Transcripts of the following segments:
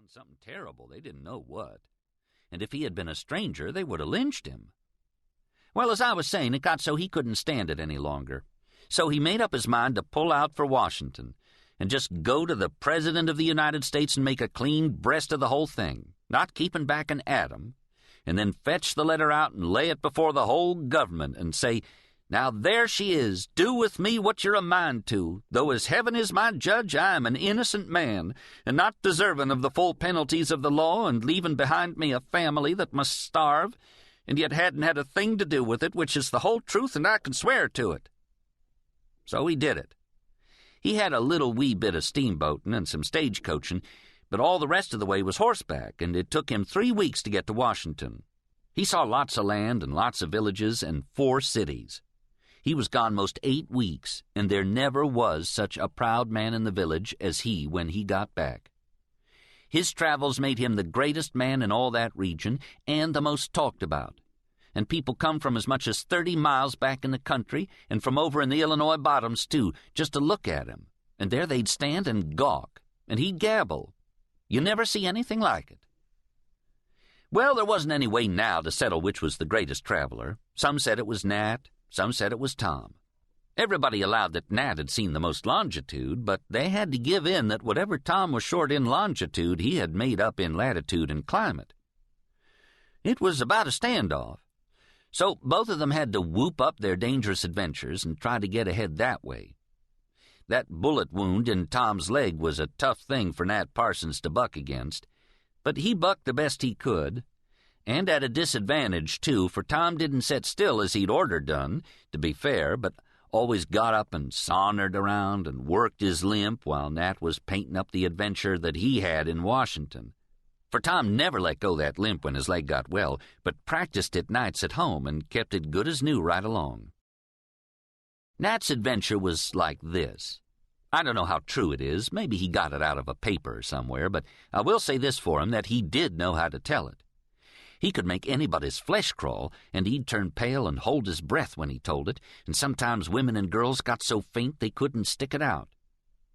done something terrible. They didn't know what. And if he had been a stranger, they would have lynched him. Well, as I was saying, it got so he couldn't stand it any longer. So he made up his mind to pull out for Washington and just go to the President of the United States and make a clean breast of the whole thing, not keeping back an atom, and then fetch the letter out and lay it before the whole government and say, "Now there she is, do with me what you're a mind to. Though as heaven is my judge, I am an innocent man, and not deserving of the full penalties of the law, and leaving behind me a family that must starve, and yet hadn't had a thing to do with it, which is the whole truth, and I can swear to it." So he did it. He had a little wee bit of steamboating and some stagecoaching, but all the rest of the way was horseback, and it took him 3 weeks to get to Washington. He saw lots of land and lots of villages and 4 cities. He was gone most 8 weeks, and there never was such a proud man in the village as he when he got back. His travels made him the greatest man in all that region and the most talked about. And people come from as much as 30 miles back in the country and from over in the Illinois bottoms, too, just to look at him. And there they'd stand and gawk, and he'd gabble. You never see anything like it. Well, there wasn't any way now to settle which was the greatest traveler. Some said it was Nat, some said it was Tom. Everybody allowed that Nat had seen the most longitude, but they had to give in that whatever Tom was short in longitude, he had made up in latitude and climate. It was about a standoff. So both of them had to whoop up their dangerous adventures and try to get ahead that way. That bullet wound in Tom's leg was a tough thing for Nat Parsons to buck against, but he bucked the best he could, and at a disadvantage, too, for Tom didn't sit still as he'd ordered done, to be fair, but always got up and sauntered around and worked his limp while Nat was painting up the adventure that he had in Washington. For Tom never let go that limp when his leg got well, but practiced it nights at home and kept it good as new right along. Nat's adventure was like this. I don't know how true it is. Maybe he got it out of a paper somewhere, but I will say this for him, that he did know how to tell it. He could make anybody's flesh crawl, and he'd turn pale and hold his breath when he told it, and sometimes women and girls got so faint they couldn't stick it out.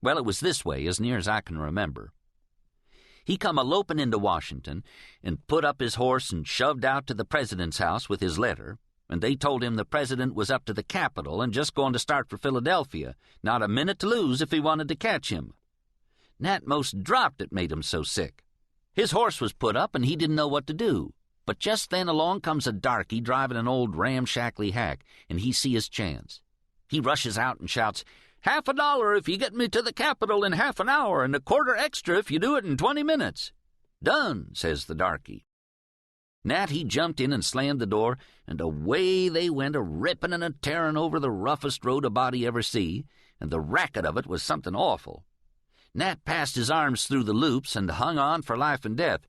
Well, it was this way, as near as I can remember. He come a-loping into Washington and put up his horse and shoved out to the president's house with his letter, and they told him the president was up to the Capitol and just going to start for Philadelphia, not a minute to lose if he wanted to catch him. Nat most dropped, it made him so sick. His horse was put up and he didn't know what to do, but just then along comes a darky driving an old ramshackly hack, and he see his chance. He rushes out and shouts, $50 if you get me to the Capitol in half an hour, and a quarter extra if you do it in 20 minutes. Done, says the darky. Nat, he jumped in and slammed the door, and away they went a-ripping and a-tearing over the roughest road a body ever see, and the racket of it was something awful. Nat passed his arms through the loops and hung on for life and death,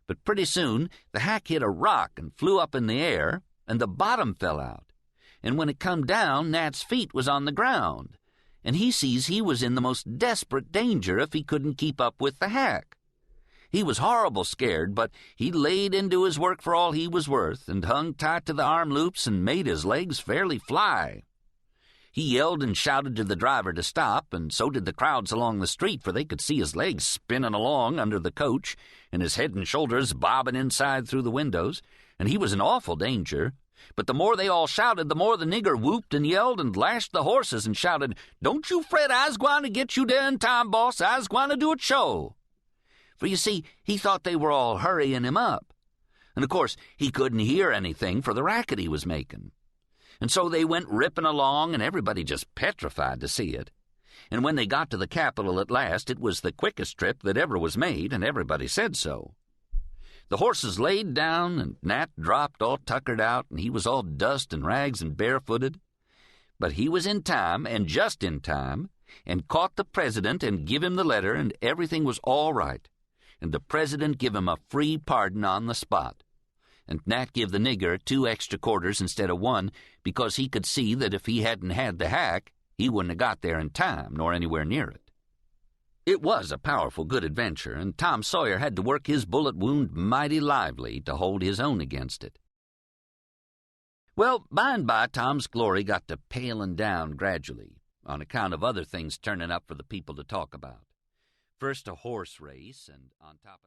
but pretty soon the hack hit a rock and flew up in the air, and the bottom fell out. And when it come down, Nat's feet was on the ground, and he sees he was in the most desperate danger if he couldn't keep up with the hack. He was horrible scared, but he laid into his work for all he was worth and hung tight to the arm loops and made his legs fairly fly. He yelled and shouted to the driver to stop, and so did the crowds along the street, for they could see his legs spinning along under the coach and his head and shoulders bobbing inside through the windows, and he was in awful danger. But the more they all shouted, the more the nigger whooped and yelled and lashed the horses and shouted, "Don't you fret, I's gwine to get you there in time, boss. I's gwine to do it sho." For you see, he thought they were all hurrying him up. And of course, he couldn't hear anything for the racket he was making. And so they went ripping along, and everybody just petrified to see it. And when they got to the Capitol at last, it was the quickest trip that ever was made, and everybody said so. The horses laid down, and Nat dropped all tuckered out, and he was all dust and rags and barefooted. But he was in time, and just in time, and caught the president and give him the letter, and everything was all right. And the president give him a free pardon on the spot. And Nat give the nigger 2 extra quarters instead of 1, because he could see that if he hadn't had the hack, he wouldn't have got there in time, nor anywhere near it. It was a powerful good adventure, and Tom Sawyer had to work his bullet wound mighty lively to hold his own against it. Well, by and by, Tom's glory got to paling down gradually, on account of other things turning up for the people to talk about. First a horse race, and on top of